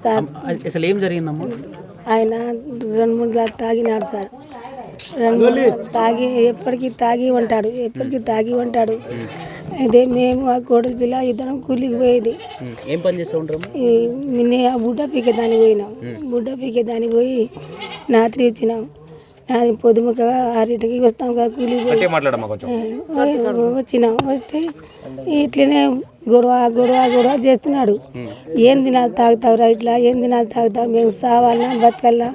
Sir అసలు ఏం జరిగిందమ్మా? ఆయన 2-3 గ్లాసులు తాగినాడు సార్. 2 తాగి ఎప్పటికీ తాగి ఉంటాడు. అయితే మేము ఆ కోడలి పిల్ల ఇద్దరం కూలికి పోయేది. ఏం పని చేస్తూ ఉంటారు? ఆ బుడ్డ పీకేదానికి పోయి నాత్రి ఇచ్చినాం. నాది పొద్దుముక 6ంటికి వస్తాం కదా కూలికి పోయి వచ్చినాం. వస్తే ఇట్లనే గొడవ చేస్తున్నాడు. ఏం దినాలు తాగుతావురా ఇట్లా, ఏం దినాలు తాగుతావు, మేము సావాలన్నా బతకల్లా,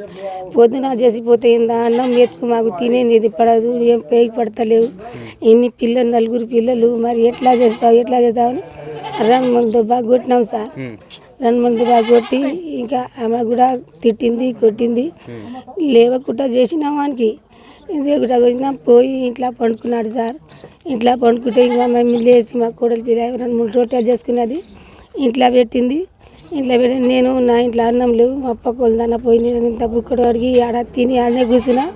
పొద్దున చేసిపోతే అన్నం మెతుకు మాకు తినేది పడదు, ఏం పేగి పడతలేవు, ఇన్ని పిల్లలు 4 పిల్లలు, మరి ఎట్లా చేస్తావు అని 2 మంది బాగా కొట్టినాం సార్. 2 మంది బాగా కొట్టి ఇంకా ఆమె కూడా తిట్టింది, కొట్టింది, లేవకుండా చేసినాం వానికి. ఇదే కూడా వచ్చినా పోయి ఇంట్లో పండుకున్నాడు సార్. ఇంట్లో పండుకుంటే ఇంకా మేము లేచి మా కోడలి పిల్ల 2-3 రొట్టెలు చేసుకున్నది ఇంట్లో పెట్టింది. నేను నా ఇంట్లో అన్నం లేవు, మా పక్క దాన్న పోయి నేను ఇంత బుక్కడు అడిగి ఆడ తిని ఆడనే కూర్చున్నా.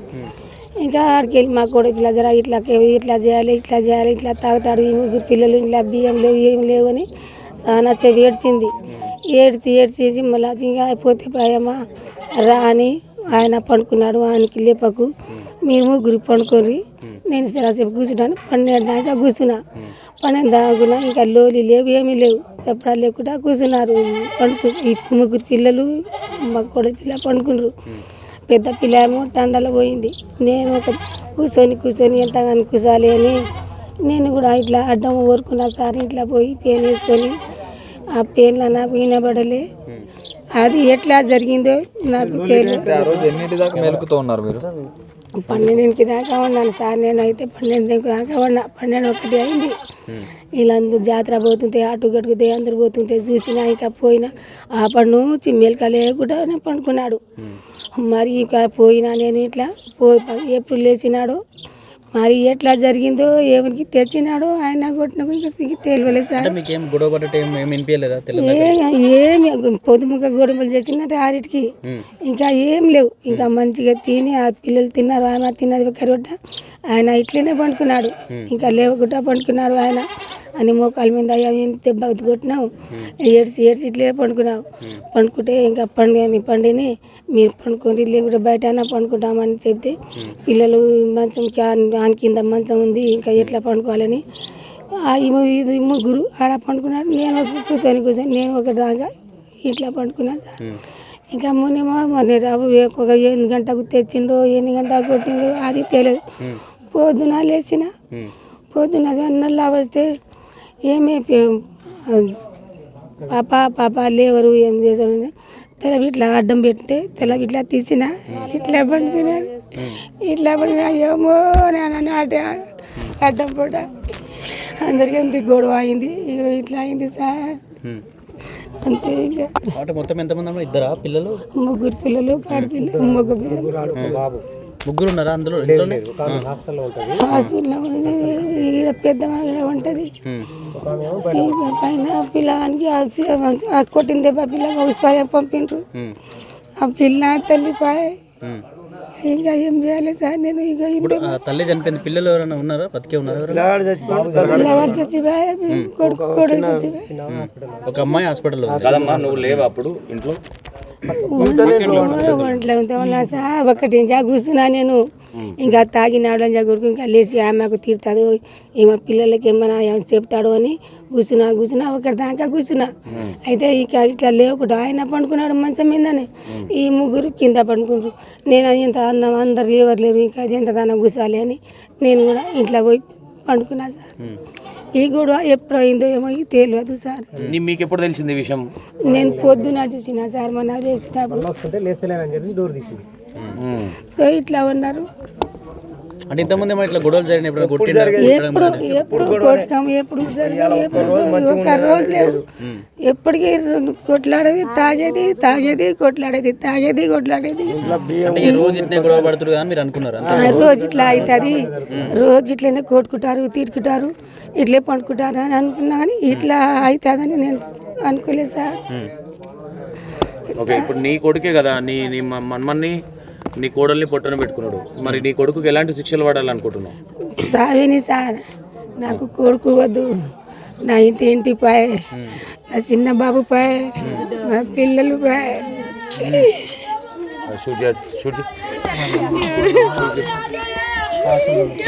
ఇంకా ఆడికి వెళ్ళి మా కోడలి పిల్ల జర ఇట్లా చేయాలి, ఇట్లా తాగుతాడు, ఈ 3 పిల్లలు ఇంట్లో బియ్యం లేవు, ఏం లేవు అని చాలా సేపు ఏడ్చింది. ఏడ్చేసి మళ్ళీ ఇంకా అయిపోతే భయమా రా అని ఆయన పండుకున్నాడు. ఆయనకి లేపకు, మీరు 3 పండుకోర్రి, నేను సరాసేపు కూర్చుంటాను. 12 దాకా కూర్చున్నా. 12 దాకా ఇంకా లోలి లేవు, ఏమీ లేవు, చెప్పడాలు లేకుండా కూర్చున్నారు. ఈ 3 పిల్లలు మా కొడుకు పిల్ల పండుకున్నారు. పెద్ద పిల్ల ఏమో టండలో పోయింది. నేను ఒక కూర్చొని ఎంతగానో కూర్చోాలి అని నేను కూడా ఇట్లా అడ్డం ఊరుకున్నా సార్. ఇంట్లో పోయి పెయిన్ వేసుకొని ఆ పెయిన్లో నాకు వినబడలే. అది ఎట్లా జరిగిందో నాకు తెలియదు. 12 దాకా ఉన్నాను సార్. నేనైతే 12 దాకా ఉన్నా. 12-1 అయింది. వీళ్ళందరూ జాతర పోతుంటే అటు గట్టుకుతే అందరు పోతుంటే చూసినా ఇంకా పోయినా. ఆ పన్ను చిమ్మేలక లేకుండా పండుకున్నాడు. మరి ఇంకా పోయినా నేను ఇట్లా ఎప్పుడు లేచినాడో, మరి ఎట్లా జరిగిందో, ఎవరికి తెచ్చినాడో ఆయన కొట్టిన తెలియలేదు సార్. ఏమి పొద్దుముక గొడవలు చేసినట్టు 6ంటికి ఇంకా ఏం లేవు. ఇంకా మంచిగా తిని ఆ పిల్లలు తిన్నారు, ఆమె తిన్నది ఒక రొట్ట. ఆయన ఇట్లనే పండుకున్నాడు. ఇంకా లేవకుండా పండుకున్నాడు ఆయన అని మోకాల మీద దెబ్బ కొట్టినావు, ఏడ్చి ఇట్లే పండుకున్నావు. పండుకుంటే ఇంకా పండిని మీరు పండుకొని లేకుంటే బయట పండుకుంటామని చెప్తే పిల్లలు మంచం ఆని కింద మంచం ఉంది, ఇంకా ఎట్లా పండుకోవాలని 3 ఆడ పండుకున్నారు. నేను కూర్చొని నేను ఒకటి దాకా ఇట్లా పండుకున్నా సార్. ఇంకా మొన్న రాబు ఒక 8 గంటకు తెచ్చిండో 8 గంటకు కొట్టిండో అది తెలియదు. పొద్దున లేచిన అన్నల్లా వస్తే ఏమే పాప లేవరు, ఏం చేశారు, తెల ఇట్లా అడ్డం పెడితే తెల ఇట్లా తీసిన ఇట్లా పండుకున్నాడు. ఏమో అని అడ్డం పూట అందరికీ అంత గొడవ అయింది. ఇట్లా అయింది సార్. అంతే. ఇంకా మొత్తం ఎంతమంది? 2 పిల్లలు, 3 పిల్లలు, ఆడపిల్ల, 3 పిల్లలు. 3 ఉన్నారా అందులో? హాస్పిటల్లో పెద్ద ఉంటుంది. పైన పిల్లగానికి కొట్టిన దెబ్బ పిల్లగా ఉసిపాయ పంపిండ్రు. ఆ పిల్ల తల్లిపాయ. ఇంకా ఏం చేయాలి సార్? నేను ఇక తల్లి చనిపోయింది. పిల్లలు ఎవరైనా ఉన్నారా? బతికే ఉన్నారా? పిల్లగాడు చచ్చిపోయా, కొడుకు చచ్చిపోయా. ఒక అమ్మాయి హాస్పిటల్లో. నువ్వు లేవు అప్పుడు ఇంట్లో? ఒంట్లో ఉన్నా సార్. ఒకటి ఇంకా కూర్చున్నా నేను. ఇంకా తాగినాడు అని కొడుకు ఇంకా లేచి ఆమెకు తీరుతాడు, ఏమో పిల్లలకి ఏమైనా చెప్తాడు అని కూర్చున్నా. ఒకటి దాకా కూర్చున్నా. అయితే ఇక ఇట్లా లేకుండా ఆయన పండుకున్నాడు మంచం మీదనే. ఈ 3 కింద పండుకున్నారు. నేను ఎంత అన్నం అందరు ఎవరు లేరు, ఇంకా అది ఎంత దానం కూర్చోాలి అని నేను కూడా ఇంట్లో పోయి పండుకున్నా సార్. ఈ గొడవ ఎప్పుడు అయిందో ఏమో తెలియదు సార్. మీకు ఎప్పుడు తెలిసింది విషయం? నేను పొద్దున చూసిన సార్. మొన్న లేచినప్పుడు ఇట్లా ఉన్నారు. అంటే ఇంతకుముందు ఇట్లా గొడవలు జరిగినప్పుడు ఎప్పుడు కొట్టుకాము, ఎప్పుడు జరిగాము, ఒక రోజు లేదు. ఎప్పటికీ కొట్లాడేది, తాగేది, కొట్లాడేది. రోజు ఇట్లా గొడవ పడుతుంది అని మీరు అనుకున్నారా? రోజు ఇట్లా అవుతుంది, రోజు ఇట్లనే కొట్టుకుంటారు, తిట్టుకుంటారు, ఇట్లే పండుకుంటారు అని అనుకున్నా. కానీ ఇట్లా అవుతుందని నేను అనుకోలేదు సార్. ఓకే, ఇప్పుడు నీ కొడుకే కదా, నీ మన్మన్ని నీ కోడల్ని పొట్టన పెట్టుకున్నాడు. మరి నీ కొడుకుకి ఎలాంటి శిక్షలు పడాలనుకుంటున్నావు? సావిని సార్, నాకు కొడుకు వద్దు, నా ఇంటి పాయ, నా చిన్న బాబు పాయ్, మా పిల్లలు పాయ్. షూట్ చేయండి, షూట్ చేయి.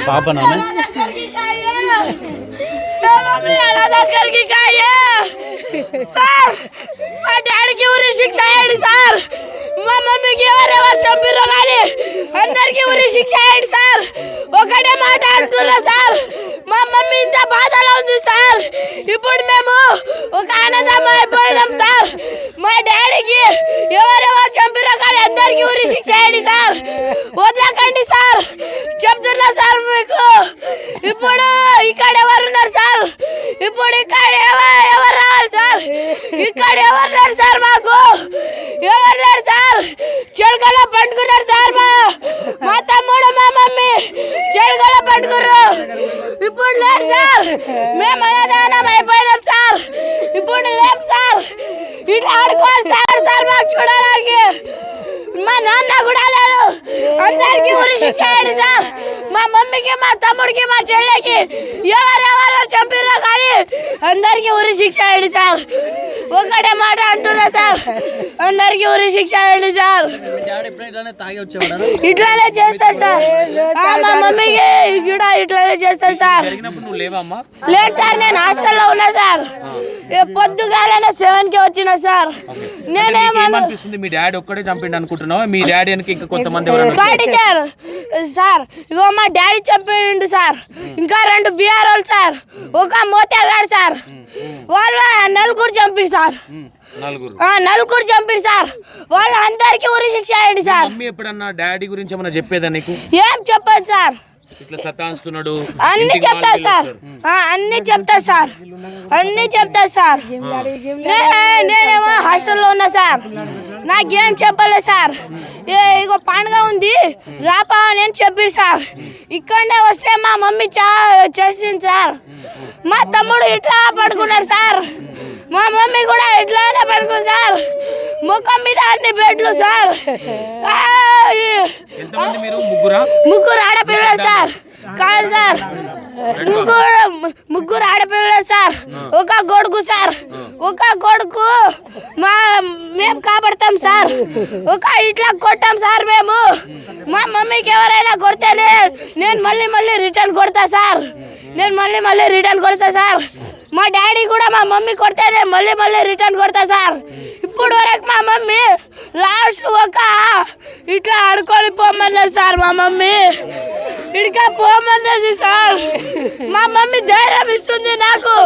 పాప నాన్న సార్ మా డాడీకి ఊరి శిక్ష అయ్యండి సార్. మా మమ్మీకి ఎవరెవరు చంపిర్రో కానీ అందరికి ఊరి శిక్ష అయ్యండి సార్. ఒకటే మాట అంటున్నా సార్, మా మమ్మీ ఇంత బాధలో ఉంది సార్. ఇప్పుడు మేము ఒక అన్నదమ్మ అయిపోయినాం సార్. మా డాడీకి ఎవరెవరు చంపిర్రో కానీ అందరికి ఊరి శిక్ష అయ్యండి సార్. వదలకండి సార్, చెప్తున్నా సార్ మీకు. ఇప్పుడు ఇక్కడ ఎవరు ఉన్నారు సార్? ఇప్పుడు ఇక్కడ ఎవరు రావాలి సార్? ఇక్కడ ఎవరు లేరు సార్, మాకు ఎవరు లేరు సార్. చెడుకలో పండుకున్నారు సార్. మా తమ్ముడు మా మమ్మీ చెడుకలో పండుకున్నారు. ఇప్పుడు లేరు సార్, మేము అన్నదానం అయిపోయినాం సార్. ఇప్పుడు లేం సార్, ఇట్లా ఆడుకోవాలి సార్. సార్ మాకు చూడడానికి మా నాన్న కూడా లేరు. అందరికి ఊరి శిక్ష అయ్యండి సార్. మా మమ్మీకి, మా తమ్ముడికి, మా చెల్లికి ఎవరెవరు చంపిర్రో కానీ అందరికి ఊరి శిక్ష అయ్యండి సార్. ఒకటే మాట అంటున్నా సార్, అందరికి ఊరి శిక్ష అయ్యండి సార్. తాగి వచ్చేవాడు ఇట్లానే చేస్తారు సార్. మా మమ్మీకి కూడా ఇట్లానే చేస్తారు సార్. నువ్వు లేవమ్మా? లేదు సార్, నేను హాస్టల్లో ఉన్నా సార్. పొద్దుగాలనే 7కి వచ్చిన సార్. నేనేమనిపిస్తుంది, మీ డాడీ ఒక్కడే చంపిండు అనుకుంటున్నావా? మీ డాడీ వెనక ఇంకా కొంతమంది సార్? ఇగో మా డాడీ చంపిండు సార్. ఇంకా 2 బీఆర్ వాళ్ళు సార్, ఒక మోతేగాడు సార్. వాళ్ళు నలుగురు చంపిరు సార్. నలుగురు చంపిరు సార్. వాళ్ళు అందరికి ఊరి శిక్ష అయ్యండి సార్. మమ్మీ ఎప్పుడన్నా డాడీ గురించి ఏమన్నా చెప్పేదా నీకు? ఏం చెప్పదు సార్. ఇట్లా సతాయిస్తున్నాడు అన్ని చెప్తా సార్, అన్ని చెప్తా సార్, అన్ని చెప్తా సార్. నేనేమో హాస్టల్లో ఉన్నా సార్, నాకేం చెప్పలేదు సార్. ఇగో పండుగ ఉంది రాపా నేను చెప్పి సార్. ఇక్కడనే వస్తే మా మమ్మీ చేసింది సార్. మా తమ్ముడు ఇట్లా పడుకున్నాడు సార్. మా మమ్మీ కూడా ఇట్లానే పడుకుంది సార్. ముఖం మీద అన్ని బెడ్లు సార్. ముగ్గురు ఆడపిల్లలు సార్. కాదు సార్, ముగ్గురు ఆడపిల్లలు సార్. ఒక కొడుకు సార్. ఒక కొడుకు మేము కాపాడతాం సార్. ఒక ఇట్లా కొట్టాం సార్ మేము. మా మమ్మీకి ఎవరైనా కొడితేనే నేను మళ్ళీ రిటర్న్ కొడతా సార్. నేను మళ్ళీ రిటర్న్ కొడతా సార్. మా డాడీ కూడా మా మమ్మీ కొడితే నేను మళ్ళీ రిటర్న్ కొడతా సార్. ఇప్పుడు వరకు మా మమ్మీ లాస్ట్ ఒక ఇట్లా ఆడుకొని పోమన్నది సార్. మా మమ్మీ ఇడికా పోమన్నది సార్. మా మమ్మీ ధైర్యం ఇస్తుంది నాకు,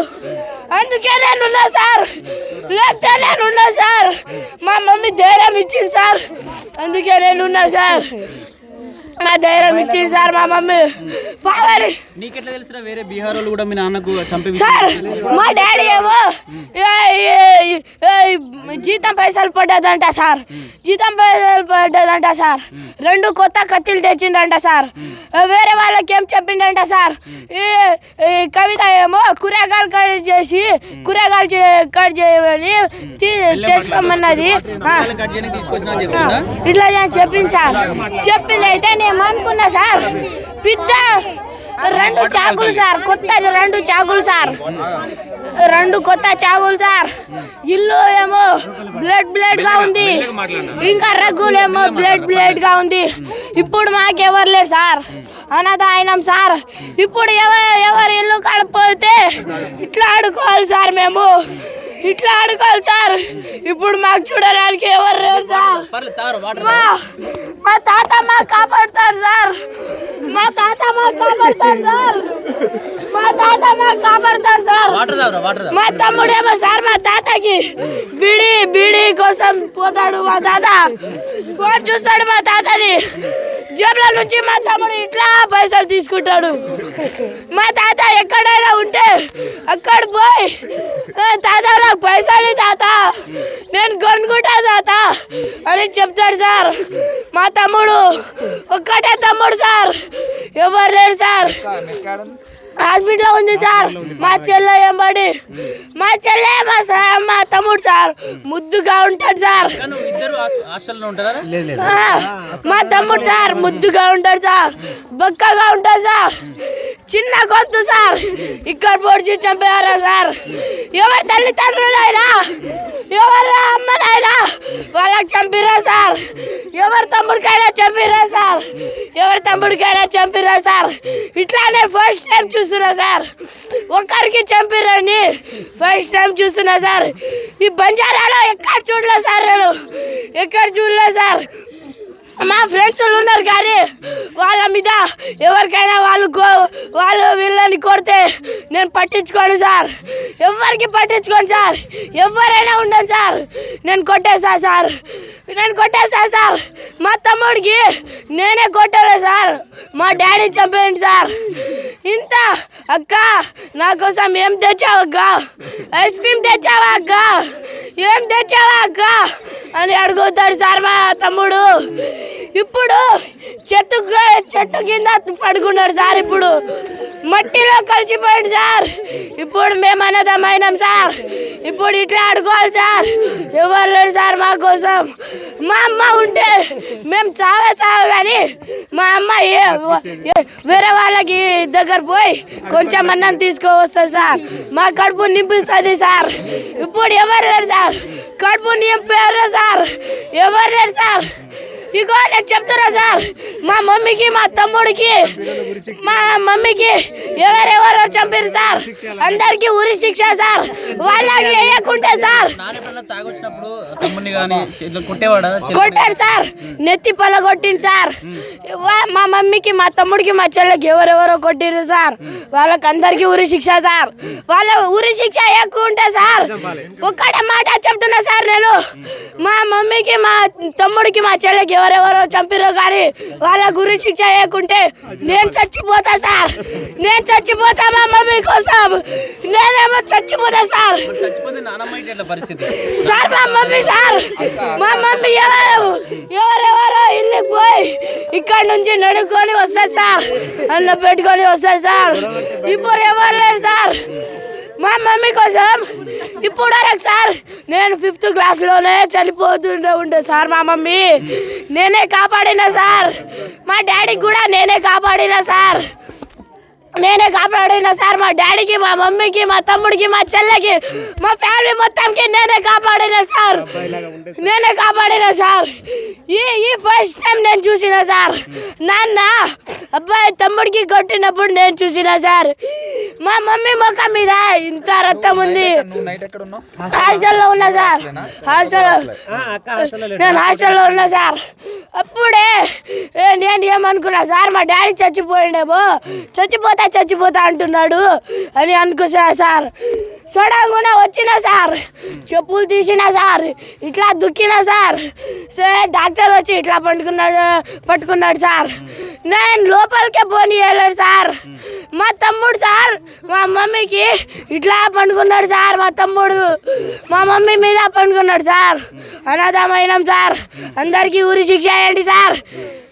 అందుకే నేనున్నా సార్. లేకపోతే నేనున్నా సార్. మా మమ్మీ ధైర్యం ఇచ్చింది సార్, అందుకే నేనున్నా సార్. నా ధైర్యం ఇచ్చింది సార్ మా మమ్మీ. పావాలి నీకెట్లా తెలిసిన వేరే బీహార్ వాళ్ళు కూడా మీ నాన్నకు చంపి సార్? మా డాడీ ఏమో జీతం పైసలు పడ్డదంట సార్. జీతం పైసలు పడ్డదంట సార్. 2 కొత్త కత్తిలు తెచ్చిండంట సార్. వేరే వాళ్ళకి ఏం చెప్పిండంట సార్, ఈ కవిత ఏమో కూరగాయలు కట్ చేయమని తెచ్చుకోమన్నది. ఇట్లా నేను చెప్పింది సార్. చెప్పింది అయితే నేను అనుకున్నా సార్. పెద్ద 2 చాకులు సార్, కొత్త 2 చాకులు సార్. 2 కొత్త చాకులు సార్. ఇల్లు ఏమో బ్లడ్ గా ఉంది, ఇంకా రగ్గులు ఏమో బ్లడ్ గా ఉంది. ఇప్పుడు మాకెవరు లేరు సార్, అనాథ అయినాం సార్. ఇప్పుడు ఎవరు ఇల్లు కడిపోతే ఇట్లా ఆడుకోవాలి సార్. మేము ఇట్లా ఆడుకోవాలి సార్. ఇప్పుడు మాకు చూడడానికి ఎవరు లేరు సార్. మా తాత మాకు కాపాడుతారు సార్. మా తాత మాకు కాపాడుతారు సార్. మా తాత మాకు కాపాడుతారు సార్. మా తమ్ముడేమో సార్ మా తాతకి బీడీ కోసం పోతాడు. మా తాత ఫోన్ చూస్తాడు. మా తాతది జేబుల నుంచి మా తమ్ముడు ఇట్లా పైసలు తీసుకుంటాడు. మా తాత ఎక్కడైనా ఉంటే అక్కడ పోయి, తాత నాకు పైసలు తాత, నేను కొనుక్కుంటా తాత అని చెప్తాడు సార్. మా తమ్ముడు ఒక్కటే తమ్ముడు సార్, ఎవరు లేరు సార్. హాస్పిటల్ ఉంది సార్. మా చెల్లె ఎంబడి మా చెల్లె మా తమ్ముడు సార్ ముద్దుగా ఉంటాడు సార్. ఇద్దరు హాస్టల్లో ఉంటారా? మా తమ్ముడు సార్ ముద్దుగా ఉంటాడు సార్, బక్కగా ఉంటాడు సార్, చిన్న గొంతు సార్. ఇక్కడ పొడిచి చంపారా సార్. ఎవరి తల్లిదండ్రులైనా ఎవరి అమ్మనైనా వాళ్ళకి చంపిరా సార్. ఎవరి తమ్ముడికైనా చంపిరా సార్. ఎవరి తమ్ముడికైనా చంపిరా సార్. ఇట్లా నేను ఫస్ట్ టైం చూస్తున్నా సార్. ఒక్కరికి చంపిరని ఫస్ట్ టైం చూస్తున్నా సార్. ఈ బంజారాలో ఎక్కడ చూడలే సార్, నేను ఎక్కడ చూడలే సార్. మా ఫ్రెండ్స్ ఉన్నారు కానీ వాళ్ళ మీద ఎవరికైనా వాళ్ళు వీళ్ళని కొడితే నేను పట్టించుకోను సార్. ఎవరికి పట్టించుకోను సార్. ఎవరైనా ఉండను సార్. నేను కొట్టేసా సార్. మా తమ్ముడికి నేనే కొట్టాలి సార్. మా డాడీ చంపేయండి సార్. ఇంత అక్క నా కోసం ఏం తెచ్చావు అక్క? ఐస్ క్రీమ్ తెచ్చావా అక్క? ఏం తెచ్చావా అక్క అని అడుగుతాడు సార్ మా తమ్ముడు. ఇప్పుడు చెట్టు కింద పడుకున్నాడు సార్. ఇప్పుడు మట్టిలో కలిసిపోయాడు సార్. ఇప్పుడు మేము అన్నదమైనాం సార్. ఇప్పుడు ఇట్లా ఆడుకోవాలి సార్. ఎవరు లేరు సార్ మా కోసం. మా అమ్మ ఉంటే మేము చావే కానీ మా అమ్మ వేరే వాళ్ళకి దగ్గర పోయి కొంచెం అన్నం తీసుకోవస్తుంది సార్. మా కడుపు నింపిస్తుంది సార్. ఇప్పుడు ఎవరు లేరు సార్. కడుపు నింపారు సార్. ఎవరు లేరు సార్. ఇగో నేను చెప్తున్నా సార్. మా మమ్మీకి మా తమ్ముడికి మా మమ్మీకి ఎవరెవరో చంపారు సార్. అందరికి ఉరి శిక్ష సార్. వాళ్ళకి వేయకుంటే సార్ కొట్టాడు సార్. నెత్తి పల కొట్టింది సార్. మా మమ్మీకి మా తమ్ముడికి మా చెల్లెకి ఎవరెవరో కొట్టిరు సార్. వాళ్ళకి అందరికి ఉరి శిక్ష సార్. వాళ్ళ ఉరి శిక్ష వేయకుంటే సార్ ఒక్కటే మాట చెప్తున్నా సార్. నేను మా మమ్మీకి మా తమ్ముడికి మా చెల్లెకి ఎవరెవరో చంపిరో కానీ వాళ్ళ గురి శిక్ష వేయకుంటే నేను చచ్చిపోతా సార్. నేను చచ్చిపోతా మా మమ్మీ కోసం. నేనేమో చచ్చిపోతా సార్. సార్ మా మమ్మీ సార్ మా మమ్మీ ఎవరెవరో ఇల్లుకి పోయి ఇక్కడ నుంచి నడుకొని వస్తారు సార్. అన్న పెట్టుకొని వస్తారు సార్. ఇప్పుడు ఎవరు లేరు సార్ మా మమ్మీ కోసం. ఇప్పుడు వరకు సార్ నేను 5th క్లాస్లోనే చనిపోతుండే సార్. మా మమ్మీ నేనే కాపాడినా సార్. మా డాడీకి కూడా నేనే కాపాడినా సార్. మా డాడీకి మా మమ్మీకి మా తమ్ముడికి మా చెల్లెకి మా ఫ్యామిలీ మొత్తంకి నేనే కాపాడినా సార్. ఈ ఫస్ట్ టైం నేను చూసిన సార్. నాన్న అబ్బాయి తమ్ముడికి కొట్టినప్పుడు నేను చూసిన సార్. మా మమ్మీ ముఖం మీద ఇంత రక్తం ఉంది. హాస్టల్లో ఉన్నా సార్. నేను హాస్టల్లో ఉన్నా సార్. అప్పుడే నేను ఏమనుకున్నా సార్, మా డాడీ చచ్చిపోయిండేమో, చచ్చిపోతా అంటున్నాడు అని అనుకున్నా సార్. సడన్గా వచ్చినా సార్. చెప్పులు తీసినా సార్. ఇట్లా దుక్కినా సార్. డాక్టర్ వచ్చి ఇట్లా పట్టుకున్నాడు సార్. నేను లోపలికే పోనీయలేడు సార్. మా తమ్ముడు సార్ మా మమ్మీకి ఇట్లా పండుకున్నాడు సార్. మా తమ్ముడు మా మమ్మీ మీద పండుకున్నాడు సార్. అనాథమైనాం సార్. అందరికీ ఉరి శిక్ష వేయండి సార్.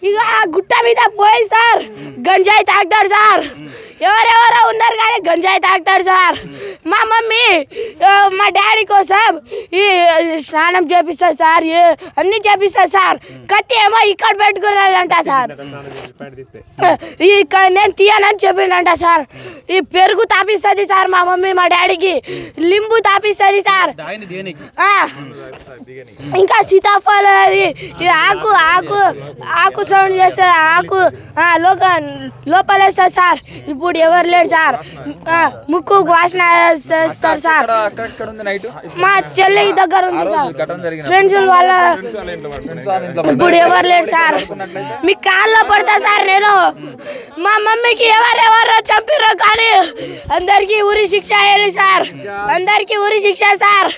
ఇక గుట్ట మీద పోయి సార్ గంజాయి తాగుతాడు సార్. ఎవరెవరో ఉన్నారు కానీ గంజాయి తాగుతాడు సార్. మా మమ్మీ మా డాడీ కోసం ఈ స్నానం చేపిస్తుంది సార్. అన్నీ చేపిస్తుంది సార్. కత్తి ఏమో ఇక్కడ పెట్టుకున్నాడంట సార్. నేను తీయనని చెప్పిండంట సార్. ఈ పెరుగు తాపిస్తుంది సార్ మా మమ్మీ మా డాడీకి. లింబు తాపిస్తుంది సార్. ఇంకా సీతాఫల ఆకు సౌండ్ చేస్తే ఆకు లోపలేస్తారు సార్. ఇప్పుడు ఎవరు లేరు సార్. ముక్కు వాసన చేస్తారు సార్. మా చెల్లి దగ్గర ఉంది సార్. ఫ్రెండ్స్ వాళ్ళ ఇప్పుడు ఎవరు లేరు సార్. మీ కాల్లో పడతా సార్ నేను. మా మమ్మీకి ఎవరెవరో చంపిరో కానీ అందరికీ ఉరి శిక్ష వేయాలి సార్. అందరికీ ఉరి శిక్ష సార్.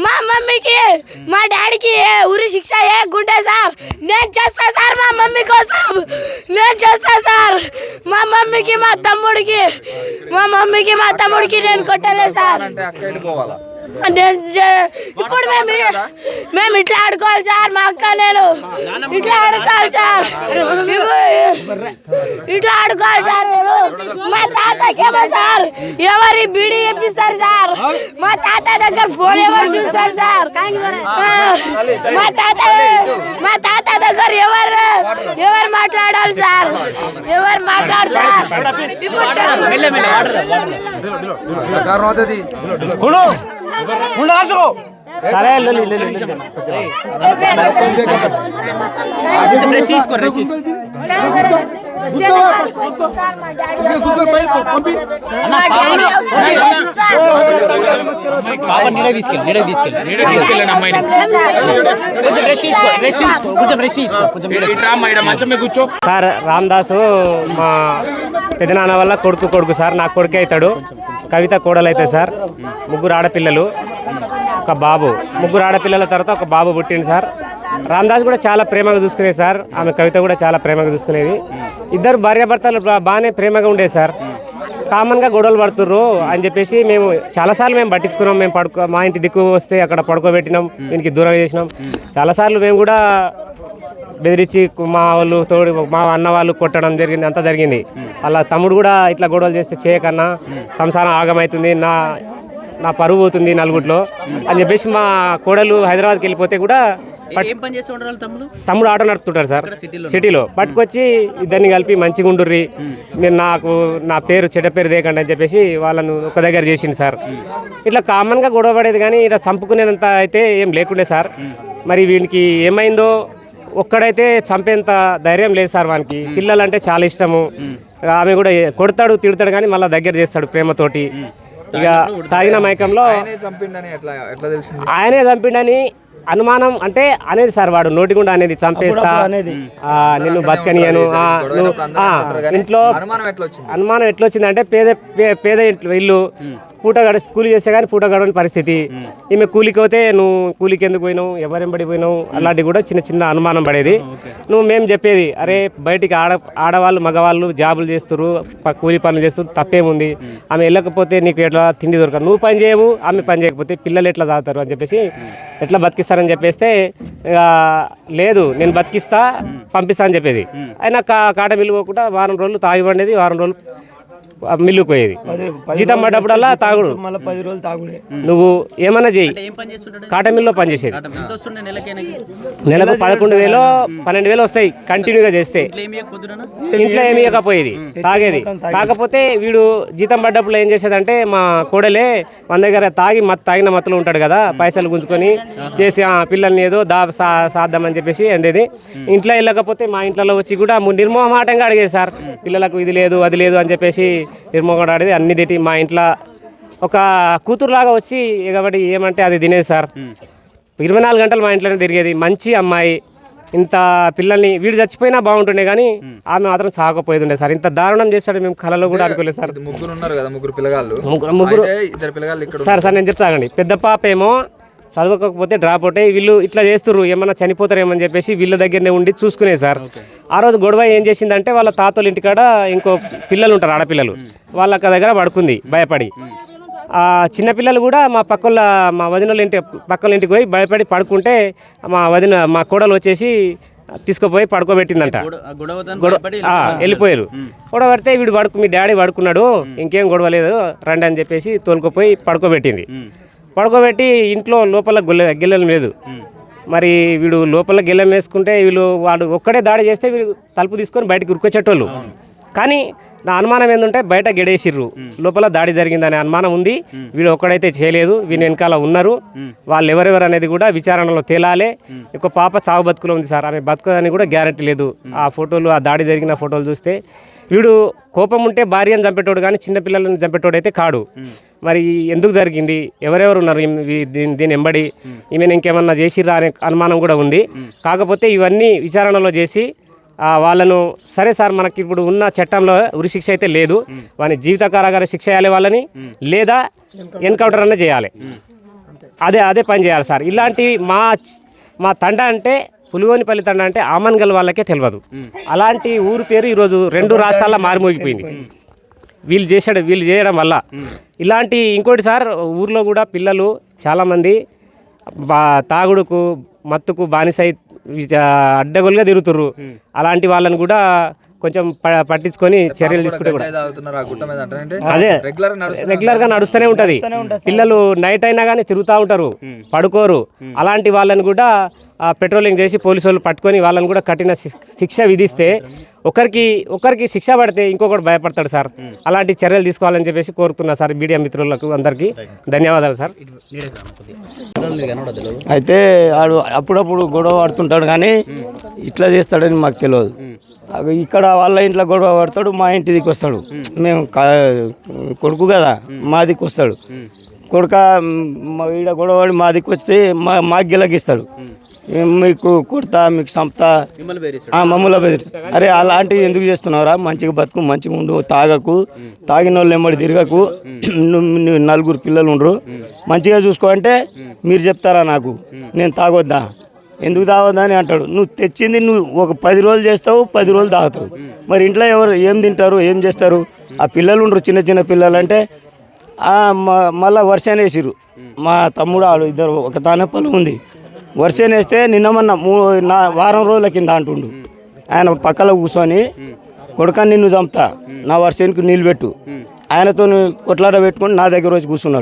మా మమ్మీకి మా డాడీకి ఉరి శిక్ష వేయకుంటే సార్ నేను చేస్తా సార్. మా మమ్మీ కోసం నేను చేస్తా సార్. మా మమ్మీకి మా తమ్ముడికి నేను కొట్టలేదు సార్. అంటే ఇప్పుడు మేము ఇట్లా ఆడుకోవాలి సార్, మా అక్క నేను ఇట్లా ఆడుకోవాలి సార్, ఇట్లా ఆడుకోవాలి సార్ మేము. మా తాతకేమో సార్ ఎవరి బీడీ చెప్పిస్తారు సార్, మా తాత దగ్గర ఫోన్ ఎవరు చూస్తారు సార్, మా తాత దగ్గర ఎవరు మాట్లాడాలి సార్, ఎవరు మాట్లాడాలి సార్. సరే సార్ రామదాసు మా పెదనాన్న వల్ల కొడుకు సార్, నా కొడుకే అవుతాడు, కవిత కోడలు అవుతుంది సార్. ముగ్గురు ఆడపిల్లలు, ఒక బాబు. ముగ్గురు ఆడపిల్లల తర్వాత ఒక బాబు పుట్టింది సార్. రామదాస్ కూడా చాలా ప్రేమగా చూసుకునేది సార్, ఆమె కవిత కూడా చాలా ప్రేమగా చూసుకునేది. ఇద్దరు భార్యాభర్తలు బాగానే ప్రేమగా ఉండేది సార్. కామన్గా గొడవలు పడుతుర్రు అని చెప్పేసి మేము చాలాసార్లు మేము పట్టించుకున్నాం. మేము మా ఇంటి దిక్కు వస్తే అక్కడ పడుకోబెట్టినాం, వీనికి దూరంగా చేసినాం. చాలాసార్లు మేము కూడా బెదిరించి మా వాళ్ళు తోడు మా అన్న వాళ్ళు కొట్టడం జరిగింది, అంతా జరిగింది. అలా తమ్ముడు కూడా ఇట్లా గొడవలు చేస్తే చేయకన్నా సంసారం ఆగమవుతుంది, నా పరువు పోతుంది నలుగురిలో అని చెప్పేసి మా కోడలు హైదరాబాద్కి వెళ్ళిపోతే కూడా తమ్ముడు ఆటో నడుపుతుంటారు సార్ సిటీలో. పట్టుకొచ్చి ఇద్దరిని కలిపి మంచిగా ఉండుర్రి, మీరు నా పేరు చెడ్డ పేరు దేకండి అని చెప్పేసి వాళ్ళను ఒక దగ్గర చేసింది సార్. ఇట్లా కామన్గా గొడవ పడేది కానీ ఇట్లా చంపుకునేంత అయితే ఏం లేకుండే సార్. మరి వీనికి ఏమైందో ఒక్కడైతే చంపేంత ధైర్యం లేదు సార్ వానికి. పిల్లలంటే చాలా ఇష్టము, ఆమె కూడా కొడతాడు తిడతాడు కానీ మళ్ళీ దగ్గర చేస్తాడు ప్రేమతోటి. ఇక తాగిన మైకంలో ఆయనే చంపిండని అనుమానం అంటే అనేది సార్, వాడు నోటిగుండా అనేది చంపేస్తా నిన్ను బతకనియను. ఇంట్లో అనుమానం ఎట్లొచ్చిందంటే పేద ఇల్లు, పూట కూలి చేస్తే కానీ పూట గడవని పరిస్థితి. ఈమె కూలికి పోతే నువ్వు కూలికి ఎందుకు పోయినావు, ఎవరెంబడి పోయినావు, అలాంటివి కూడా చిన్న అనుమానం పడేది. మేము చెప్పేది అరే బయటికి ఆడవాళ్ళు మగవాళ్ళు జాబులు చేస్తారు, కూలి పనులు చేస్తారు, తప్పేముంది, ఆమె వెళ్ళకపోతే నీకు ఎట్లా తిండి దొరకదు, నువ్వు పని చేయవు ఆమె పని చేయకపోతే పిల్లలు ఎట్లా తాగుతారు అని చెప్పేసి ఎట్లా బతికిస్తారని చెప్పేస్తే లేదు నేను బతికిస్తా పంపిస్తా అని చెప్పేది. అయినా కాట మిల్లు పోకుండా వారం రోజులు తాగి పండేది, వారం రోజులు మిల్లుకు పోయేది. జీతం పడ్డప్పుడల్లా తాగుడు, 10 రోజులు తాగుడే. నువ్వు ఏమన్నా చెయ్యి. కాటన్ మిల్లో పనిచేసేది. నెలకు 11,000 12,000 వస్తాయి కంటిన్యూగా చేస్తే. ఇంట్లో ఏమి ఇవ్వకపోయేది, తాగేది. కాకపోతే వీడు జీతం పడ్డప్పుడు ఏం చేసేదంటే మా కోడలే మన దగ్గర తాగిన మత్తులో ఉంటాడు కదా, పైసలు గుంజుకొని చేసి పిల్లల్ని ఏదో సాద్దామని చెప్పేసి అనేది. ఇంట్లో వెళ్ళకపోతే మా ఇంట్లో వచ్చి కూడా నిర్మోహమాటంగా అడిగేది సార్, పిల్లలకు ఇది లేదు అది లేదు అని చెప్పేసి నిర్మోహం ఆడేది. అన్ని తిట్టి మా ఇంట్లో ఒక కూతురులాగా వచ్చి కాబట్టి ఏమంటే అది తినేది సార్. 24 గంటలు మా ఇంట్లోనే తిరిగేది. మంచి అమ్మాయి, ఇంత పిల్లల్ని వీడు చచ్చిపోయినా బాగుంటుండే కానీ ఆమె మాత్రం సాగపోయేది ఉండే సార్. ఇంత దారుణం చేస్తాడు మేము కళలో కూడా అనుకోలేదు సార్. ముగ్గురు సార్ నేను చెప్తానండి. పెద్ద పాప ఏమో చదవకపోతే డ్రాప్ అవుట్ అయ్యి వీళ్ళు ఇట్లా చేస్తుర్రు, ఏమన్నా చనిపోతారేమని చెప్పేసి వీళ్ళ దగ్గరనే ఉండి చూసుకునేది సార్. ఆ రోజు గొడవ ఏం చేసిందంటే వాళ్ళ తాతోళ్ళ ఇంటికాడ ఇంకో పిల్లలు ఉంటారు ఆడపిల్లలు, వాళ్ళ దగ్గర పడుకుంది భయపడి. చిన్నపిల్లలు కూడా మా వదినోళ్ళ ఇంటికి పోయి భయపడి పడుకుంటే మా కోడలు వచ్చేసి తీసుకుపోయి పడుకోబెట్టిందంట. వెళ్ళిపోయారు. గొడవ పడితే వీడు మీ డాడీ పడుకున్నాడు, ఇంకేం గొడవ లేదు రండి అని చెప్పేసి తోలుకుపోయి పడుకోబెట్టింది. పడుకోబెట్టి ఇంట్లో లోపల గిల్లెం లేదు. మరి వీడు లోపల గిల్లెం వేసుకుంటే వాడు ఒక్కడే దాడి చేస్తే వీడు తలుపు తీసుకొని బయటకు ఉరికొచ్చేటోళ్ళు. కానీ నా అనుమానం ఏంటంటే బయట గెడేసిర్రు, లోపల దాడి జరిగిందనే అనుమానం ఉంది. వీడు ఒక్కడైతే చేయలేదు, వీని వెనకాల ఉన్నారు. వాళ్ళు ఎవరెవరు అనేది కూడా విచారణలో తేలాలే. ఒక పాప చావు బతుకులో ఉంది సార్, ఆమె బతుకుదని కూడా గ్యారెంటీ లేదు. ఆ ఫోటోలు, ఆ దాడి జరిగిన ఫోటోలు చూస్తే వీడు కోపం ఉంటే భార్యను చంపేటోడు కానీ చిన్నపిల్లలను చంపేటోడు అయితే కాడు. మరి ఎందుకు జరిగింది, ఎవరెవరు ఉన్నారు దీని ఎంబడి, ఈమెను ఇంకేమన్నా చేసిర్రా అనే అనుమానం కూడా ఉంది. కాకపోతే ఇవన్నీ విచారణలో చేసి వాళ్ళను సరే సార్ మనకి ఇప్పుడు ఉన్న చట్టంలో ఉరిశిక్ష అయితే లేదు, వాని జీవిత కారాగార శిక్ష చేయాలి వాళ్ళని, లేదా ఎన్కౌంటర్ అన్న చేయాలి. అదే పని చేయాలి సార్. ఇలాంటివి మా తండ అంటే పులిగోనిపల్లి తండ అంటే ఆమన్గల్ వాళ్ళకే తెలియదు. అలాంటి ఊరు పేరు ఈరోజు 2 రాష్ట్రాల్లో మారిమోగిపోయింది వీళ్ళు చేయడం వల్ల. ఇలాంటి ఇంకోటి సార్, ఊర్లో కూడా పిల్లలు చాలామంది తాగుడుకు మత్తుకు బానిసై అడ్డగోలుగా తిరుగుతుర్రు. అలాంటి వాళ్ళని కూడా కొంచెం పట్టించుకొని చర్యలు తీసుకుంటే కూడా అదే రెగ్యులర్గా నడుస్తూనే ఉంటుంది. పిల్లలు నైట్ అయినా కానీ తిరుగుతూ ఉంటారు, పడుకోరు. అలాంటి వాళ్ళని కూడా పెట్రోలింగ్ చేసి పోలీసు వాళ్ళు పట్టుకొని వాళ్ళని కూడా కఠిన శిక్ష విధిస్తే ఒకరికి శిక్ష పడితే ఇంకొకటి భయపడతాడు సార్. అలాంటి చర్యలు తీసుకోవాలని చెప్పేసి కోరుతున్నా సార్. మీడియా మిత్రులకు అందరికీ ధన్యవాదాలు సార్. అయితే ఆడు అప్పుడప్పుడు గొడవ పడుతుంటాడు కానీ ఇట్లా చేస్తాడని మాకు తెలియదు. ఇక్కడ వాళ్ళ ఇంట్లో గొడవ పడతాడు, మా ఇంటి దిక్కు వస్తాడు. మేము కొడుకు కదా, మా దిక్కు వస్తాడు. కొడుక ఈడ గొడవడి మా దిక్కు వస్తే మాకు గిలగిస్తాడు. మీకు కొడతా, మీకు సంపుతా, మమ్మల్ని బెదిరిస్తా. అరే అలాంటివి ఎందుకు చేస్తున్నావురా? మంచిగా బతుకు, మంచిగా ఉండు, తాగకు, తాగిన వాళ్ళు ఎమ్మడి తిరగకు, నువ్వు 4 పిల్లలు ఉండరు, మంచిగా చూసుకో అంటే మీరు చెప్తారా నాకు నేను తాగొద్దా? ఎందుకు తాగొద్దా అని అంటాడు. నువ్వు తెచ్చింది నువ్వు ఒక 10 రోజులు చేస్తావు, 10 రోజులు తాగుతావు. మరి ఇంట్లో ఎవరు ఏం తింటారు, ఏం చేస్తారు? ఆ పిల్లలు ఉండరు, చిన్న చిన్న పిల్లలు అంటే మళ్ళీ వర్షాన్ని వేసిర్రు. మా తమ్ముడు ఆడు ఇద్దరు, ఒక తానే పొలం ఉంది. వర్షాన్ని వేస్తే నిన్నమన్నా వారం రోజుల కింద అంటుండు. ఆయన పక్కలో కూర్చొని కొడుకని నిన్ను చంపుతా, నా వర్షానికి నీళ్ళు పెట్టు, ఆయనతో కొట్లాడ పెట్టుకొని నా దగ్గర వచ్చి కూర్చున్నాడు.